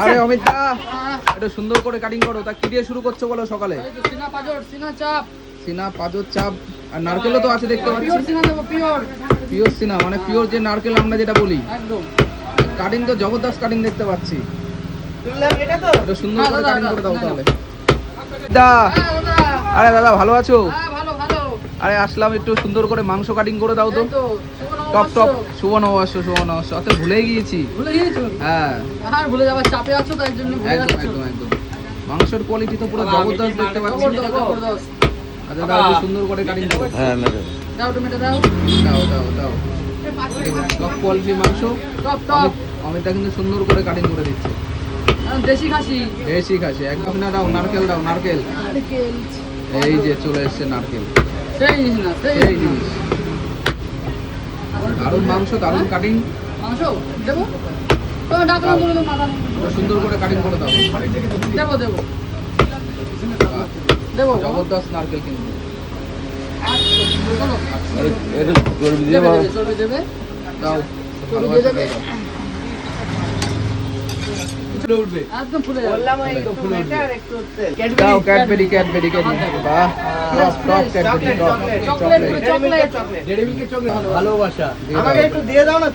আরে অমিত দা, এটা সুন্দর করে কাটিং করো। তা কি দিয়ে শুরু করছো বলো সকালে? সিনা পাজর, সিনা চাপ, সিনা পাঁচর চাপ আর নারকেলও তো আছে দেখতে পাচ্ছি। পিওর সিনা দেবো, পিওর পিওর সিনা মানে পিওর যে নারকেল আমরা যেটা বলি। একদম। কাটিং তো জবরদস্ত কাটিং দেখতে পাচ্ছি। এটা সুন্দর করে কাটিং করে দাও তাহলে। দা, আরে দাদা ভালো আছো? হ্যাঁ ভালো ভালো। আরে আসলাম, একটু সুন্দর করে মাংস কাটিং করে দাও তো। এই তো, টপ টপ। শুভ নববর্ষ, শুভ নববর্ষ। অত ভুলেই গিয়েছি। ভুলে গিয়েছো? হ্যাঁ আর ভুলে যাবার চাপে আছো তাই জন্য ভুলে একদম যাচ্ছো। একদম একদম। মাংসের কোয়ালিটি তো পুরো জবরদস্ত দেখতে পাচ্ছি। জবরদস্ত। আচ্ছা দাও, একটু সুন্দর করে কাটিং করো। হ্যাঁ ম্যাডাম। দাও টমেটো দাও। দাও দাও দাও। টপ কোয়ালিটির মাংস। Top top. অমিতা কিন্তু সুন্দর করে কাটিং করে দিচ্ছে। দেশি খাসি। বেশি খাসি একদম না। দাও নারকেল, দাও নারকেল। এই যে চলে এসছে নারকেল। সেই জিনিস না, সেই সেই জিনিস। দারুণ মাংস, দারুণ কাটিং। মাংস দেবো। তুমি ডাকলে বলে দেবো মাথা নেই। সুন্দর করে কাটিং করে দাও। দেবো দেবো দেবো। জবরদস্ত নারকেল কিন্তু। চলো। এটা চর্বি দিয়ে দেবে দেবে, চর্বি দেবে। দাও চর্বি দিয়ে দেবে। উঠবে। একদম ফুলে যাবে। দাও ক্যাডবেরি, ক্যাডবেরি, ক্যাডবেরি। বাহ, top top Cadbury, top chocolate chocolate. Chocolate. ভালোবাসা। আমাকে একটু দিয়ে দাও না।